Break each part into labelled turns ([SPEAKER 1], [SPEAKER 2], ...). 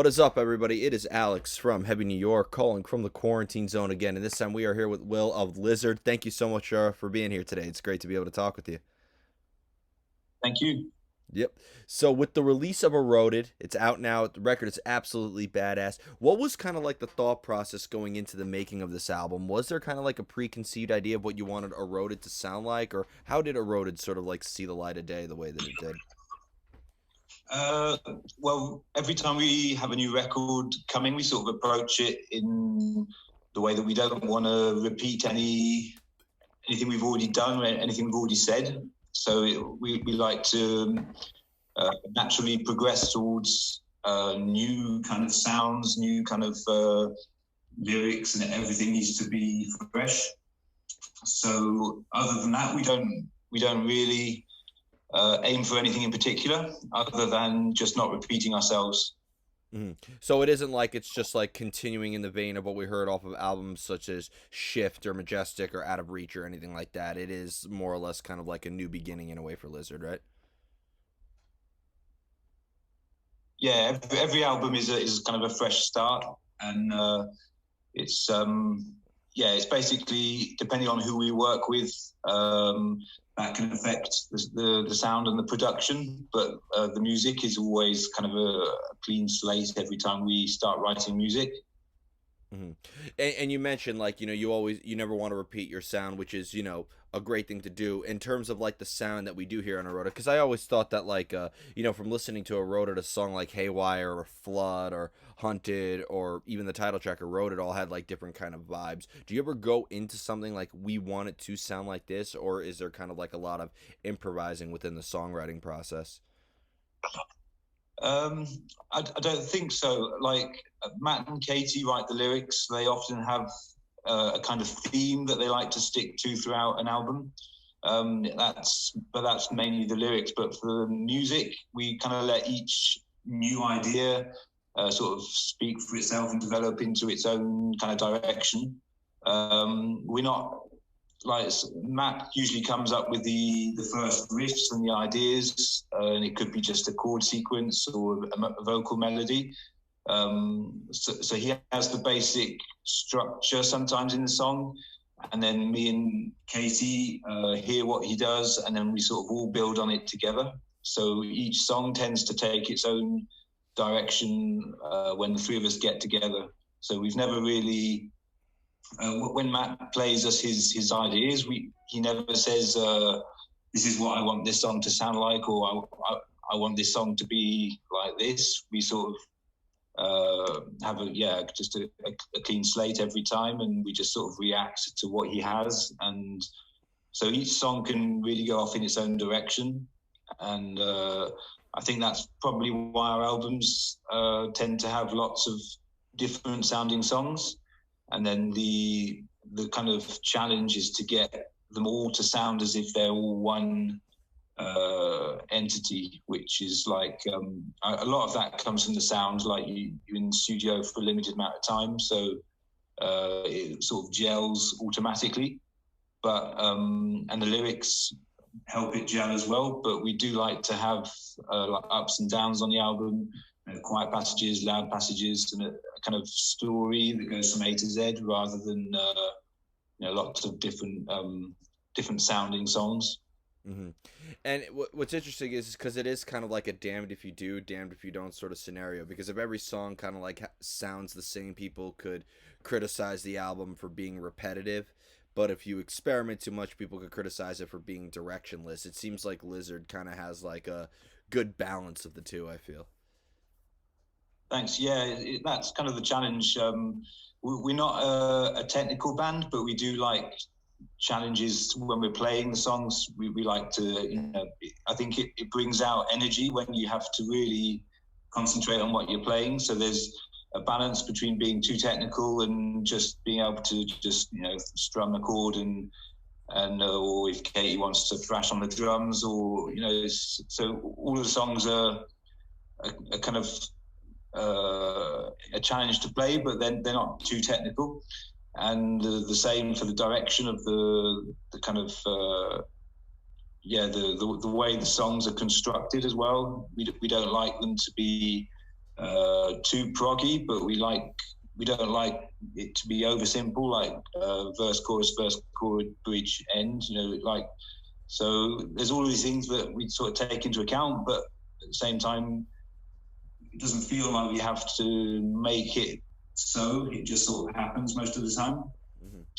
[SPEAKER 1] What is up, everybody? It is Alex from Heavy New York calling from the quarantine zone again. And this time we are here with Will of Lizzard. Thank you so much for being here today. It's great to be able to talk with you.
[SPEAKER 2] Thank you.
[SPEAKER 1] Yep. So, with the release of Eroded, it's out now. The record is absolutely badass. What was kind of like the thought process going into the making of this album? Was there kind of like a preconceived idea of what you wanted Eroded to sound like? Or how did Eroded sort of like see the light of day the way that it did?
[SPEAKER 2] Uh, well, every time we have a new record coming, we sort of approach it in the way that we don't want to repeat anything we've already done or anything we've already said. So we like to naturally progress towards new kind of sounds, new kind of lyrics, and everything needs to be fresh. So other than that, we don't really aim for anything in particular other than just not repeating ourselves.
[SPEAKER 1] So it isn't like it's just like continuing in the vein of what we heard off of albums such as Shift or Majestic or Out of Reach or anything like that. It is more or less kind of like a new beginning in a way for Lizard, right?
[SPEAKER 2] Yeah, every album is kind of a fresh start, and it's it's basically depending on who we work with. That can affect the sound and the production, but the music is always kind of a clean slate every time we start writing music.
[SPEAKER 1] hmm and you mentioned like you never want to repeat your sound, which is a great thing to do in terms of like the sound that we do here on Eroda. Because I always thought that like from listening to Eroda, a song like Haywire or Flood or Hunted or even the title track Eroded all had like different kind of vibes. Do you ever go into something like we want it to sound like this, or is there kind of like a lot of improvising within the songwriting process?
[SPEAKER 2] Um, I don't think so. Like Matt and Katie write the lyrics. They often have a kind of theme that they like to stick to throughout an album. That's mainly the lyrics. But for the music, we kind of let each new idea sort of speak for itself and develop into its own kind of direction. We're not like Matt usually comes up with the first riffs and the ideas, and it could be just a chord sequence or a vocal melody. So he has the basic structure sometimes in the song, and then me and Katie hear what he does, and then we sort of all build on it together. So each song tends to take its own direction when the three of us get together. So we've never really when Matt plays us his ideas, he never says this is what I want this song to sound like, or I want this song to be like this. We sort of have just a clean slate every time, and we just sort of react to what he has, and so each song can really go off in its own direction, and I think that's probably why our albums tend to have lots of different sounding songs. And then the kind of challenge is to get them all to sound as if they're all one entity, which is like a lot of that comes from the sound, like you're in the studio for a limited amount of time, so it sort of gels automatically. But and the lyrics help it gel as well. But we do like to have like ups and downs on the album, quiet passages, loud passages, and a kind of story that goes from A to Z rather than lots of different sounding songs.
[SPEAKER 1] hmm And what's interesting is because it is kind of like a damned if you do, damned if you don't sort of scenario. Because if every song kind of like sounds the same, people could criticize the album for being repetitive. But if you experiment too much, people could criticize it for being directionless. It seems like Lizard kind of has like a good balance of the two, I feel.
[SPEAKER 2] Thanks. Yeah, that's kind of the challenge. We're not a technical band, but we do like challenges when we're playing the songs. We like to, I think it brings out energy when you have to really concentrate on what you're playing. So there's a balance between being too technical and just being able to just, strum a chord and or if Katie wants to thrash on the drums or, so all of the songs are a kind of a challenge to play, but then they're not too technical. And the same for the direction of the kind of the way the songs are constructed as well. We don't like them to be too proggy, but we don't like it to be over simple, like verse, chorus, bridge, end. Like, so there's all these things that we sort of take into account, but at the same time, it doesn't feel like we have to make it so. It just sort of happens most of the time.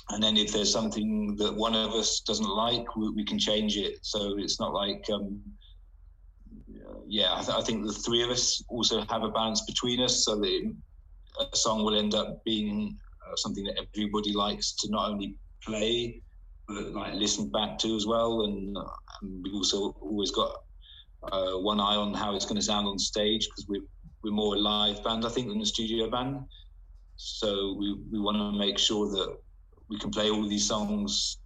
[SPEAKER 2] And then if there's something that one of us doesn't like, we can change it. So it's not like, I think the three of us also have a balance between us, so that a song will end up being something that everybody likes to not only play, but like listen back to as well. And we've also always got one eye on how it's going to sound on stage, because we're more a live band, I think, than a studio band. So we want to make sure that we can play all these songs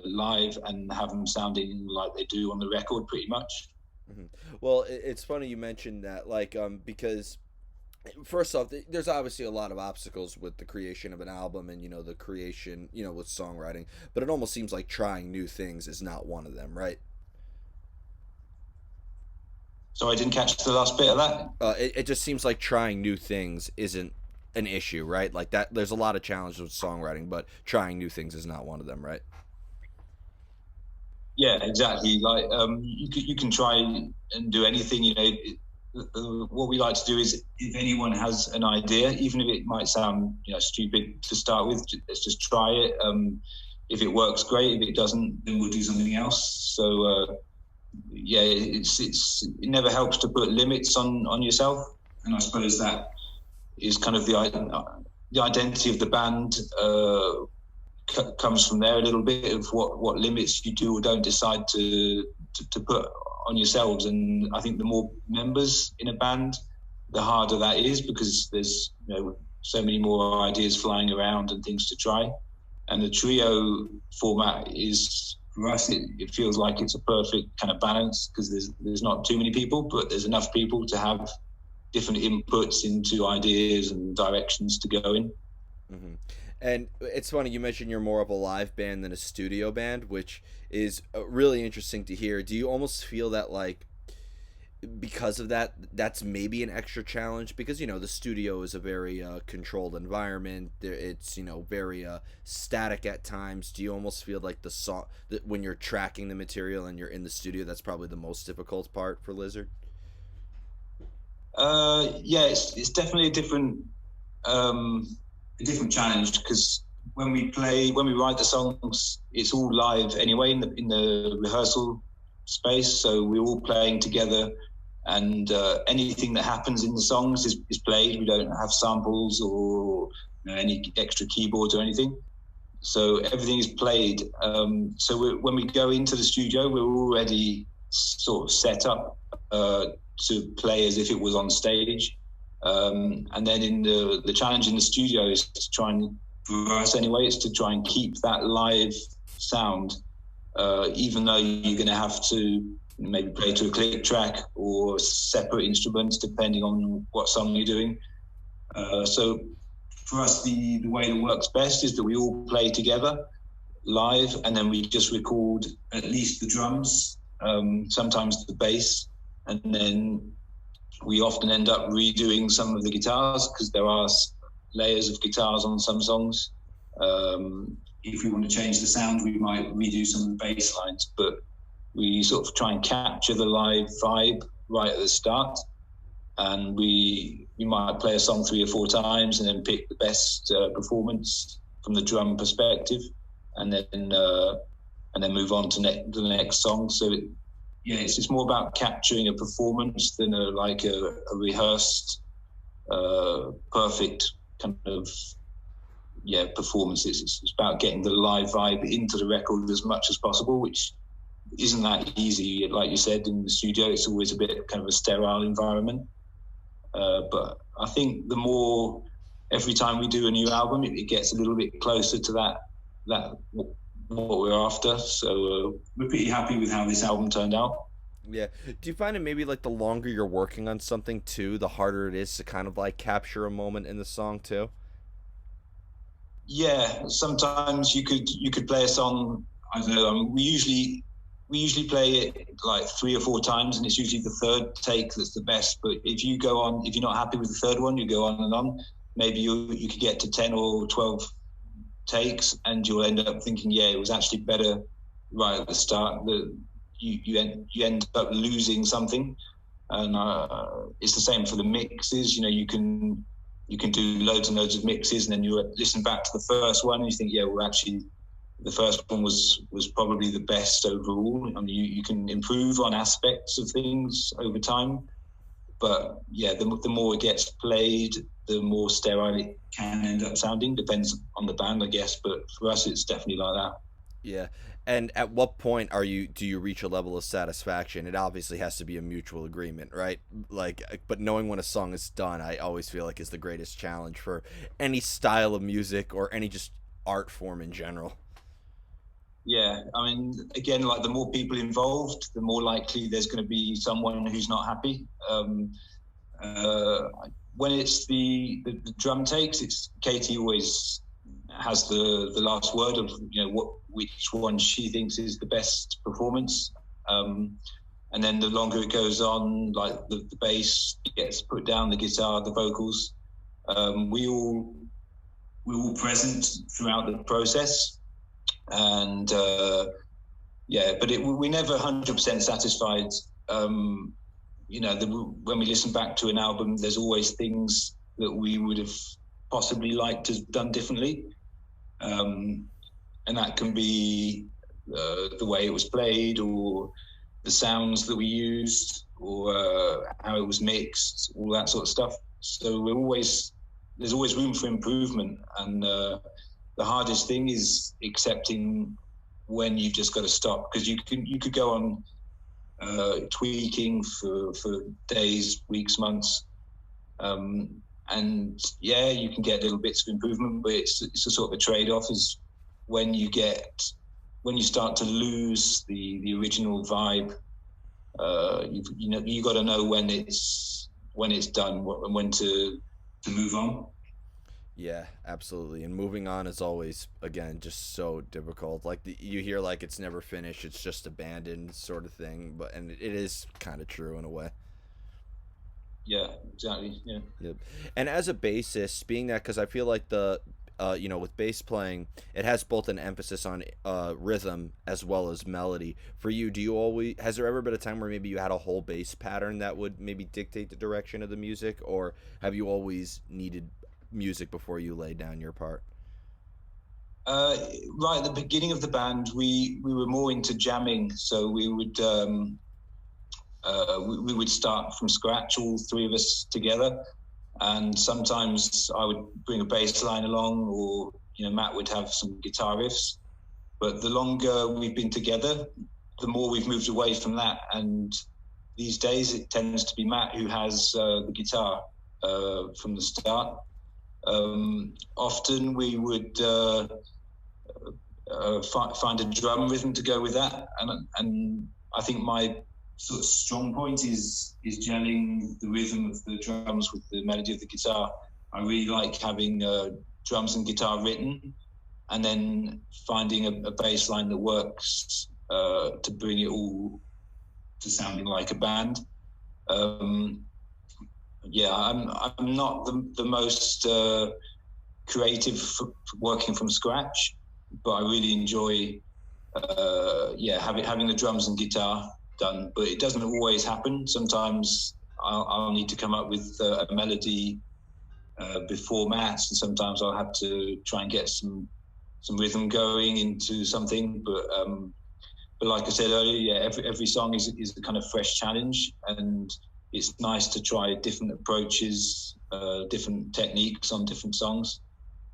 [SPEAKER 2] live and have them sounding like they do on the record, pretty much.
[SPEAKER 1] Mm-hmm. Well, it's funny you mentioned that, like, because first off, there's obviously a lot of obstacles with the creation of an album, and the creation, with songwriting. But it almost seems like trying new things is not one of them, right?
[SPEAKER 2] So I didn't catch the last bit of that.
[SPEAKER 1] It just seems like trying new things isn't an issue, right? Like that, there's a lot of challenges with songwriting, but trying new things is not one of them, right?
[SPEAKER 2] Yeah, exactly. Like you can try and do anything. What we like to do is, if anyone has an idea, even if it might sound stupid to start with, let's just try it. If it works, great. If it doesn't, then we'll do something else. So it never helps to put limits on yourself, and I suppose that is kind of the identity of the band. Comes from there a little bit, of what limits you do or don't decide to put on yourselves. And I think the more members in a band, the harder that is, because there's so many more ideas flying around and things to try. And the trio format is, for us, it feels like it's a perfect kind of balance, because there's not too many people, but there's enough people to have different inputs into ideas and directions to go in.
[SPEAKER 1] Mm-hmm. And it's funny, you mentioned you're more of a live band than a studio band, which is really interesting to hear. Do you almost feel that, like, because of that, that's maybe an extra challenge? Because, the studio is a very controlled environment. It's, very static at times. Do you almost feel like the song, that when you're tracking the material and you're in the studio, that's probably the most difficult part for Lizzard?
[SPEAKER 2] It's definitely a different challenge, because when we write the songs, it's all live anyway in the rehearsal space. So we're all playing together, and anything that happens in the songs is played. We don't have samples or any extra keyboards or anything. So everything is played. So when we go into the studio, we're already sort of set up to play as if it was on stage. And then in the challenge in the studio is to try and, for us anyway, it's to try and keep that live sound, even though you're going to have to maybe play to a click track or separate instruments depending on what song you're doing. So for us, the way that works best is that we all play together live, and then we just record at least the drums, sometimes the bass, and then we often end up redoing some of the guitars, because there are layers of guitars on some songs. If we want to change the sound, we might redo some of the bass lines, but we sort of try and capture the live vibe right at the start. And we might play a song 3 or 4 times and then pick the best performance from the drum perspective, and then move on to the next song. So it's more about capturing a performance than a rehearsed, perfect kind of performance. It's about getting the live vibe into the record as much as possible, which isn't that easy. Like you said, in the studio, it's always a bit kind of a sterile environment. But I think the more, every time we do a new album, it gets a little bit closer to that what we're after. So we're pretty happy with how this album turned out.
[SPEAKER 1] Yeah. Do you find it maybe like the longer you're working on something too, the harder it is to kind of like capture a moment in the song too?
[SPEAKER 2] Yeah, sometimes you could play a song. I don't know. We we usually play it like 3 or 4 times, and it's usually the third take that's the best. But if you go on, if you're not happy with the third one, you go on and on. Maybe you could get to 10 or 12 takes, and you'll end up thinking, yeah, it was actually better right at the start. You end up losing something, and it's the same for the mixes. You can do loads and loads of mixes, and then you listen back to the first one, and you think, yeah, well, actually, the first one was probably the best overall. I mean, you can improve on aspects of things over time, but yeah, the more it gets played, the more sterile it can end up sounding. Depends on the band, I guess, but for us, it's definitely like that.
[SPEAKER 1] Yeah. And at what point do you reach a level of satisfaction? It obviously has to be a mutual agreement, right? Like, but knowing when a song is done, I always feel like is the greatest challenge for any style of music or any just art form in general.
[SPEAKER 2] Yeah, I mean, again, like the more people involved, the more likely there's going to be someone who's not happy. Uh, when it's the drum takes, it's Katie always has the last word of which one she thinks is the best performance. And then the longer it goes on, like the bass gets put down, the guitar, the vocals. We're all present throughout the process, and yeah, but we're never 100% satisfied. When we listen back to an album, there's always things that we would have possibly liked to have done differently, and that can be the way it was played, or the sounds that we used, or how it was mixed, all that sort of stuff. So there's always room for improvement, and the hardest thing is accepting when you've just got to stop, because you could go on tweaking for days, weeks, months, and yeah, you can get little bits of improvement, but it's a sort of a trade-off. Is when you start to lose the original vibe. You got to know when it's done and when to move on.
[SPEAKER 1] Yeah, absolutely. And moving on is always, again, just so difficult. Like you hear like it's never finished, it's just abandoned sort of thing, but and it is kind of true in a way.
[SPEAKER 2] Yeah, exactly. Yeah.
[SPEAKER 1] Yep. And as a bassist, being that, because I feel like with bass playing, it has both an emphasis on rhythm as well as melody. For you, has there ever been a time where maybe you had a whole bass pattern that would maybe dictate the direction of the music, or have you always needed music before you lay down your part?
[SPEAKER 2] Right at the beginning of the band, we were more into jamming, so we would start from scratch, all three of us together. And sometimes I would bring a bass line along, or Matt would have some guitar riffs. But the longer we've been together, the more we've moved away from that. And these days, it tends to be Matt who has the guitar from the start. Often we would find a drum rhythm to go with that, and I think my sort of strong point is gelling the rhythm of the drums with the melody of the guitar. I really like having drums and guitar written, and then finding a bass line that works to bring it all to sounding like a band. Yeah, I'm not the most creative for working from scratch, but I really enjoy having the drums and guitar done. But it doesn't always happen. Sometimes I'll need to come up with a melody before Matt, and sometimes I'll have to try and get some rhythm going into something. But like I said earlier, yeah, every song is a kind of fresh challenge, and it's nice to try different approaches, different techniques on different songs.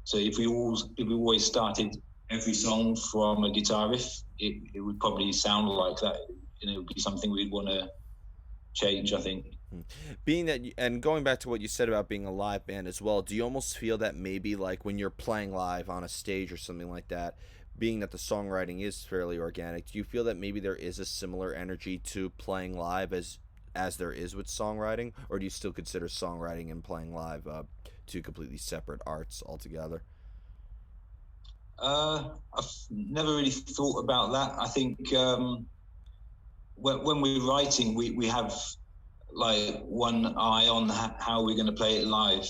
[SPEAKER 2] So if we always started every song from a guitar riff, it would probably sound like that. It would be something we'd want to change, I think.
[SPEAKER 1] Being that, and going back to what you said about being a live band as well, do you almost feel that maybe like when you're playing live on a stage or something like that, being that the songwriting is fairly organic, do you feel that maybe there is a similar energy to playing live as there is with songwriting, or do you still consider songwriting and playing live two completely separate arts altogether?
[SPEAKER 2] I've never really thought about that. I think when we're writing, we have like one eye on how we're going to play it live,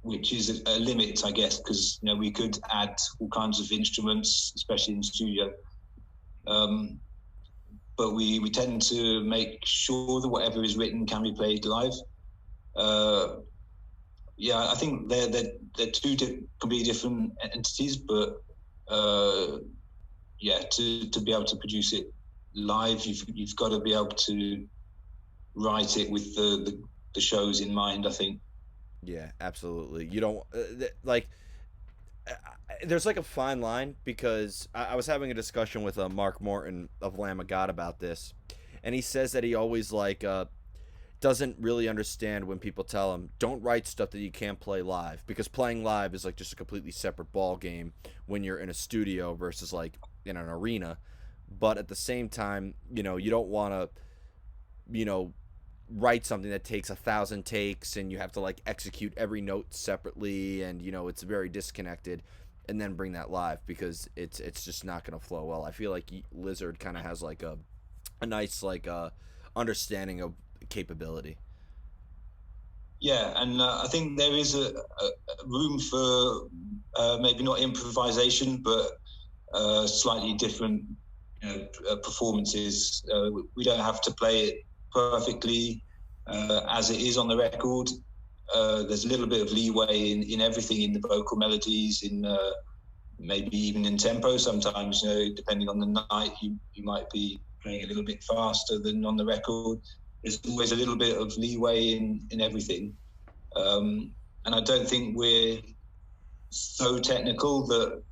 [SPEAKER 2] which is a limit, I guess, because we could add all kinds of instruments, especially in the studio. But we tend to make sure that whatever is written can be played live. Yeah, I think they're two completely different entities, but yeah, to be able to produce it live, you've got to be able to write it with the shows in mind, I think.
[SPEAKER 1] Yeah, absolutely. You don't there's like a fine line, because I was having a discussion with Mark Morton of Lamb of God about this, and he says that he always doesn't really understand when people tell him don't write stuff that you can't play live, because playing live is like just a completely separate ball game when you're in a studio versus like in an arena. But at the same time, you don't want to, you know, write something that takes 1,000 takes and you have to like execute every note separately, and it's very disconnected, and then bring that live, because it's just not going to flow well. I feel like Lizard kind of has like a nice understanding of capability.
[SPEAKER 2] Yeah, and I think there is a room for maybe not improvisation, but slightly different performances. We don't have to play it perfectly as it is on the record. There's a little bit of leeway in everything, in the vocal melodies, in maybe even in tempo. Sometimes, depending on the night, you might be playing a little bit faster than on the record. There's always a little bit of leeway in everything. And I don't think we're so technical that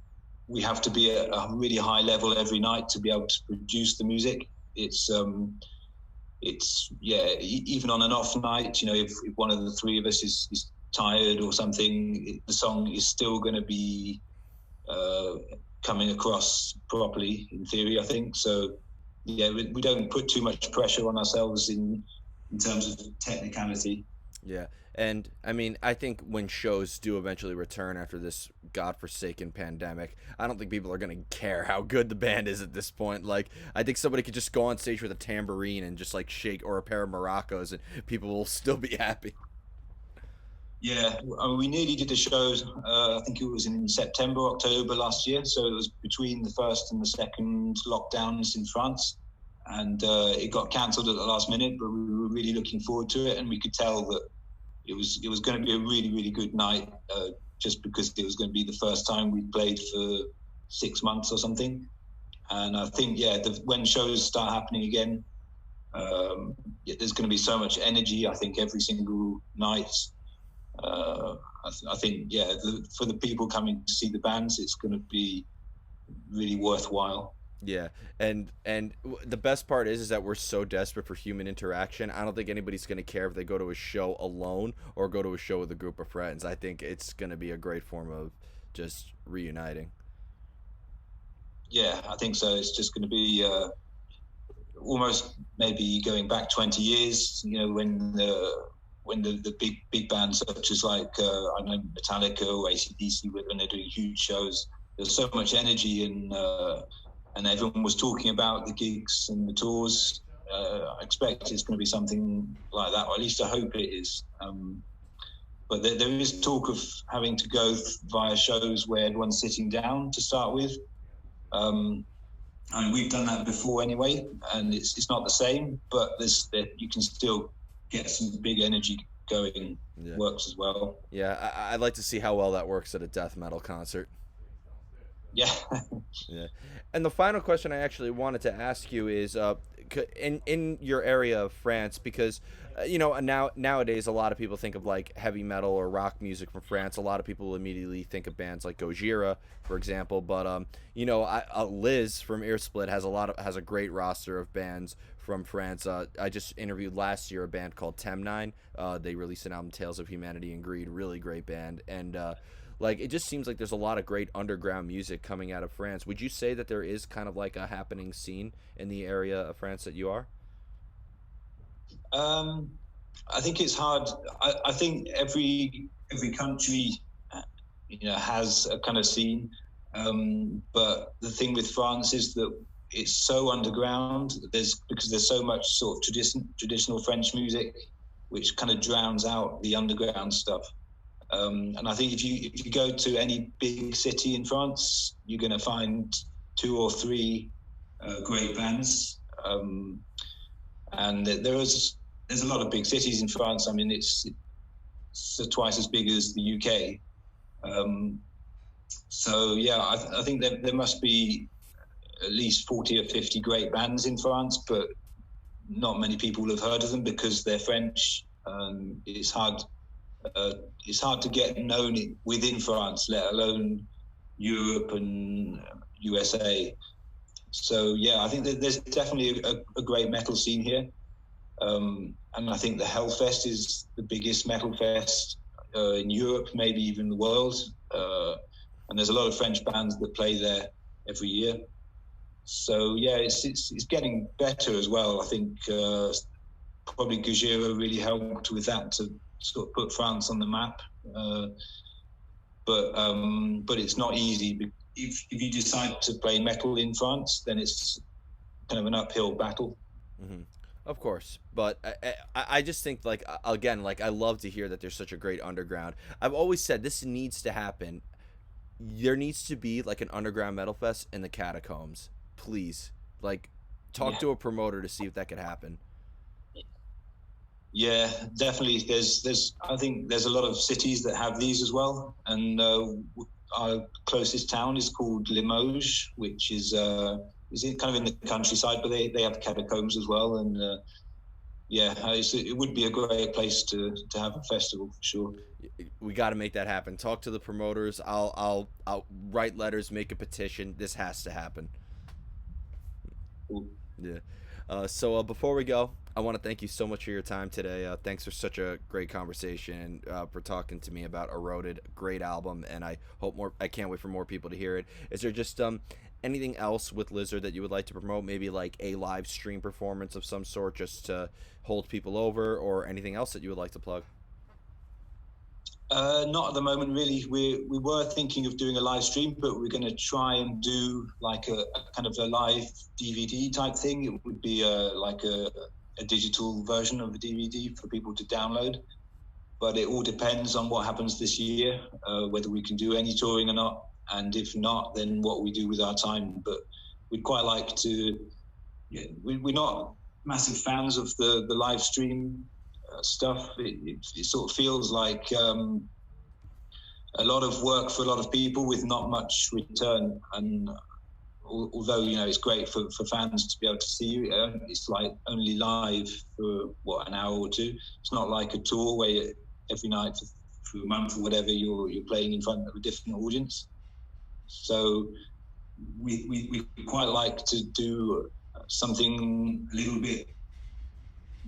[SPEAKER 2] we have to be at a really high level every night to be able to produce the music. It's even on an off night, if one of the three of us is tired or something, the song is still going to be coming across properly, in theory, I think. So yeah, we don't put too much pressure on ourselves in terms of technicality.
[SPEAKER 1] Yeah. And I mean, I think when shows do eventually return after this godforsaken pandemic, I don't think people are going to care how good the band is at this point. Like, I think somebody could just go on stage with a tambourine and just like shake, or a pair of maracas, and people will still be happy.
[SPEAKER 2] Yeah, I mean, we nearly did a show, I think it was in September, October last year. So it was between the first and the second lockdowns in France. And it got cancelled at the last minute, but we were really looking forward to it. And we could tell that it was going to be a really, really good night, just because it was going to be the first time we played for 6 months or something. And I think, when shows start happening again, there's going to be so much energy, I think, every single night. I think, for the people coming to see the bands, it's going to be really worthwhile.
[SPEAKER 1] Yeah, and the best part is that we're so desperate for human interaction. I don't think anybody's going to care if they go to a show alone or go to a show with a group of friends. I think it's going to be a great form of just reuniting.
[SPEAKER 2] Yeah, I think so. It's just going to be almost maybe going back 20 years, when the big bands such as like I know Metallica or AC/DC, when they're doing huge shows, there's so much energy, and everyone was talking about the gigs and the tours. I expect it's going to be something like that, or at least I hope it is. But there is talk of having to go via shows where everyone's sitting down to start with. I mean, we've done that before anyway, and it's not the same, but you can still get some big energy going. Yeah. Works as well.
[SPEAKER 1] Yeah, I'd like to see how well that works at a death metal concert.
[SPEAKER 2] Yeah.
[SPEAKER 1] Yeah. And the final question I actually wanted to ask you is, in your area of France, because nowadays a lot of people think of like heavy metal or rock music from France. A lot of people immediately think of bands like Gojira, for example. But Liz from Earsplit has a great roster of bands from France. I just interviewed last year a band called Temnine. They released an album, Tales of Humanity and Greed. Really great band. And it just seems like there's a lot of great underground music coming out of France. Would you say that there is kind of like a happening scene in the area of France that you are?
[SPEAKER 2] I think it's hard. I think every country, has a kind of scene. But the thing with France is that it's so underground. Because there's so much sort of traditional French music, which kind of drowns out the underground stuff. And I think if you go to any big city in France, you're going to find two or three great bands. And there's a lot of big cities in France. I mean, it's twice as big as the UK. So yeah, I think there must be at least 40 or 50 great bands in France, but not many people have heard of them because they're French. It's hard. It's hard to get known within France, let alone Europe and USA. So yeah, I think that there's definitely a great metal scene here, and I think the Hellfest is the biggest metal fest in Europe, maybe even the world. And there's a lot of French bands that play there every year. So yeah, it's getting better as well. I think probably Gojira really helped with that to sort of put France on the map. But it's not easy. If you decide to play metal in France, then it's kind of an uphill battle.
[SPEAKER 1] Mm-hmm. Of course, but I just think like again, like I love to hear that there's such a great underground. I've always said this needs to happen. There needs to be like an underground metal fest in the catacombs, please. Like, talk
[SPEAKER 2] Yeah.
[SPEAKER 1] to a promoter to see if that could happen.
[SPEAKER 2] Yeah, definitely. There's I think there's a lot of cities that have these as well, and our closest town is called Limoges, which is kind of in the countryside, but they have catacombs as well, and yeah, it would be a great place to have a festival for sure.
[SPEAKER 1] We got to make that happen. Talk to the promoters. I'll write letters, make a petition. This has to happen.
[SPEAKER 2] Cool.
[SPEAKER 1] Yeah. So before we go, I want to thank you so much for your time today. Thanks for such a great conversation. For talking to me about Eroded, great album, and I hope more. I can't wait for more people to hear it. Is there just anything else with Lizard that you would like to promote? Maybe like a live stream performance of some sort, just to hold people over, or anything else that you would like to plug?
[SPEAKER 2] Not at the moment, really. We were thinking of doing a live stream, but we're going to try and do like a kind of a live DVD type thing. It would be like a digital version of the DVD for people to download. But it all depends on what happens this year, whether we can do any touring or not, and if not, then what we do with our time. But we'd quite like to. Yeah, we're not massive fans of the live stream stuff. It sort of feels like a lot of work for a lot of people with not much return. And although it's great for fans to be able to see you, it's like only live for what, an hour or two. It's not like a tour where every night for a month or whatever you're playing in front of a different audience. So we quite like to do something a little bit,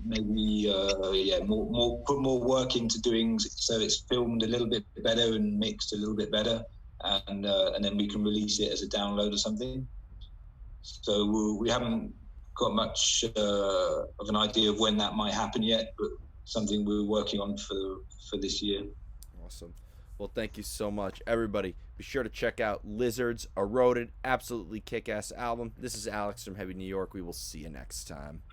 [SPEAKER 2] maybe more put more work into doing so it's filmed a little bit better and mixed a little bit better, and then we can release it as a download or something. So we haven't got much of an idea of when that might happen yet, but something we're working on for this year.
[SPEAKER 1] Awesome. Well, thank you so much, everybody. Be sure to check out Lizard's Eroded, absolutely kick-ass album. This is Alex from Heavy New York. We will see you next time.